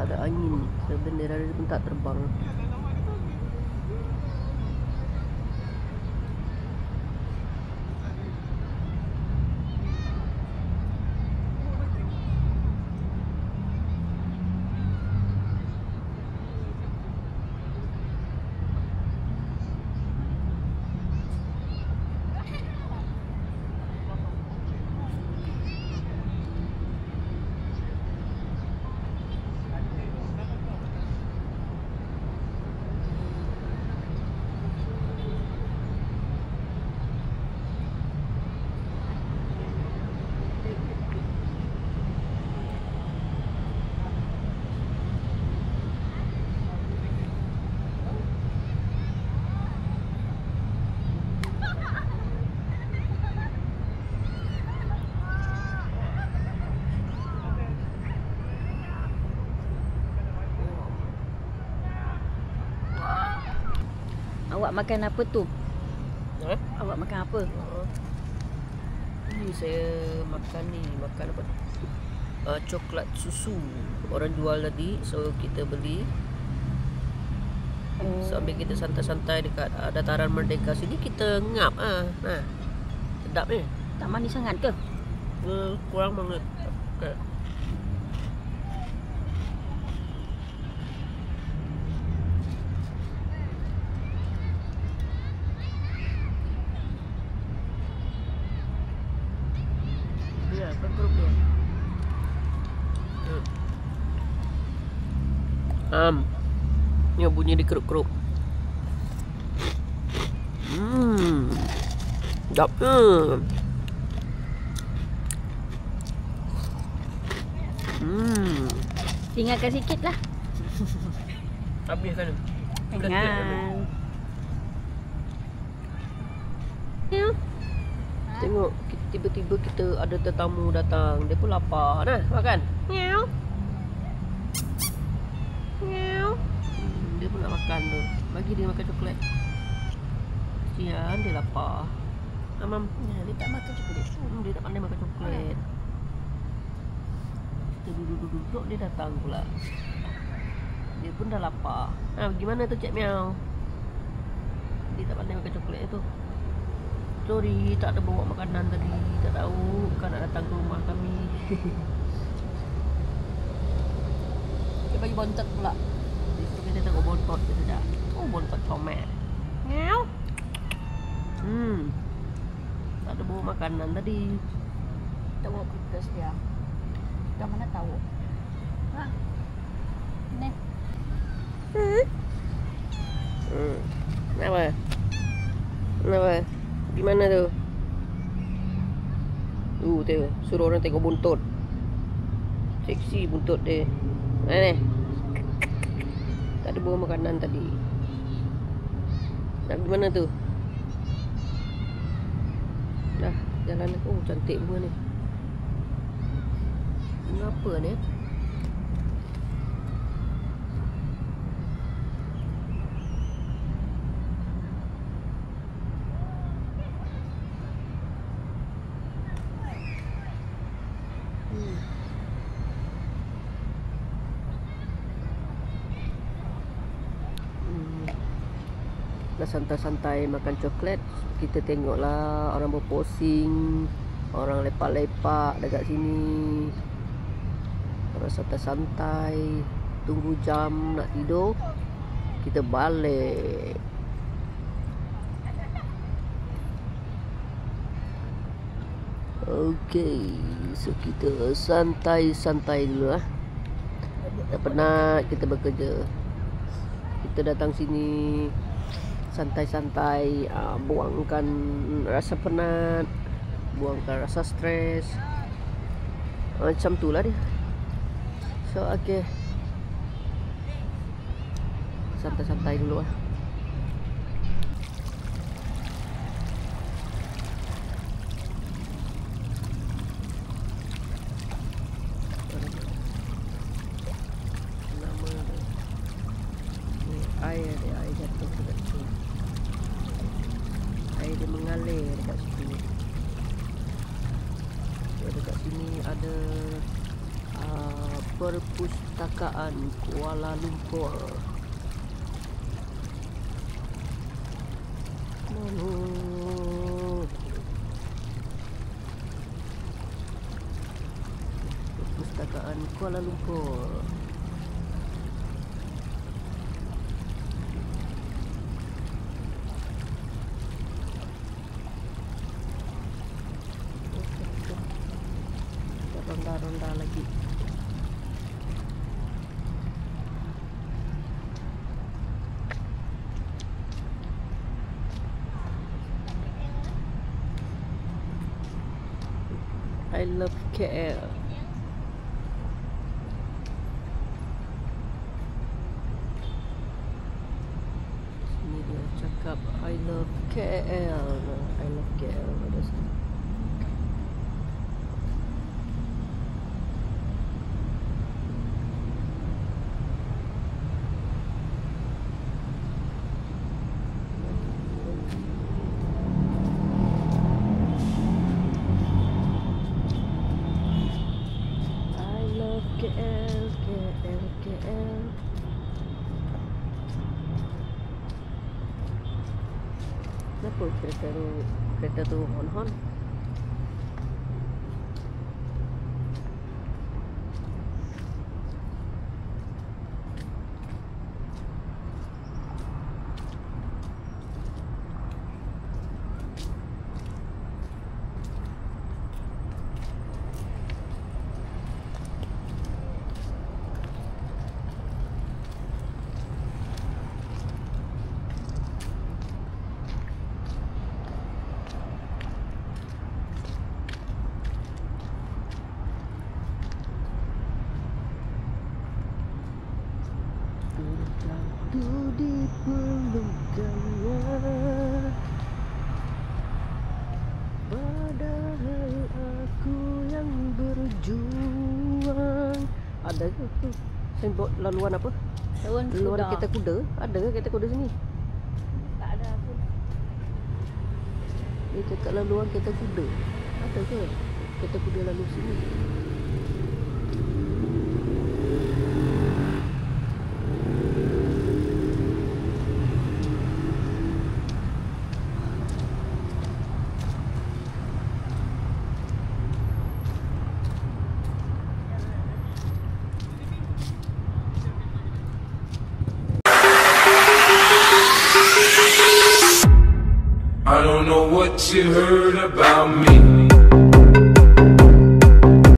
ada angin, so bendera dia pun tak terbang. Awak makan apa tu? Ha? Awak makan apa? Ni saya makan apa? Coklat susu. Orang jual tadi, so kita beli. Sambil kita santai-santai dekat dataran Merdeka sini, kita ngap Nah, sedap ni. Tak manis sangat ke? Kurang banget. Okay. Ya, kerup dia. Ni bunyi di kerup-kerup. Sedapnya. Tinggalkan sikit lah. Habiskan. Jangan. Tengok, tiba-tiba kita ada tetamu datang. Dia pun lapar. Nah, makan. Meow. Meow. Dia pun nak makan tu. Bagi dia makan coklat. Kesian, dia lapar. Amam. Ya, dia tak makan coklat. Dia tak pandai makan coklat. Kita duduk-duduk, dia datang pula. Dia pun dah lapar. Gimana tu Cik Miao? Dia tak pandai makan coklat tu. Sorry, tak ada bawa makanan tadi. Tak tahu kan nak datang ke rumah kami. Dia bagi bontot pula. Itu kita tengok bontot dia sedap. Oh, bontot comel. Meow. Tak ada bawa makanan tadi. Tak bawa kertas dia. Kat mana tahu? Ha? Ni. Kenapa? Kenapa? Di mana tu? Tengok. Suruh orang tengok buntut. Seksi buntut dia. Mana? Tak ada bawa makanan tadi. Nak pergi mana tu? Dah, jalan. Oh, cantik bunga ni. Bunga apa ni? Dah santai-santai makan coklat, kita tengoklah orang berposing, orang lepak-lepak dekat sini. Orang santai-santai, tunggu jam nak tidur, kita balik. Okey, so kita santai-santai dulu lah. Dah penat kita bekerja. Kita datang sini santai-santai, buangkan rasa penat, buangkan rasa stres, macam tu lah dia. So okay, santai-santai dulu lah. Air jatuh dekat situ. Air dia mengalir dekat situ. So, dekat sini ada Perpustakaan Kuala Lumpur. Perpustakaan Kuala Lumpur. Ronda-ronda lagi. I love KL. Sini dia cakap I love KL. I love KL. Ada sini. KL, KL, KL. Kenapa kereta tu hon-hon? Aku diperlukannya, padahal aku yang berjuang. Ada ke tu simbol laluan apa? Laluan kereta kuda. Ada ke kereta kuda sini? Tak ada pun. Dia cakap laluan kereta kuda. Ada ke kereta kuda lalu sini? I don't know what you heard about me.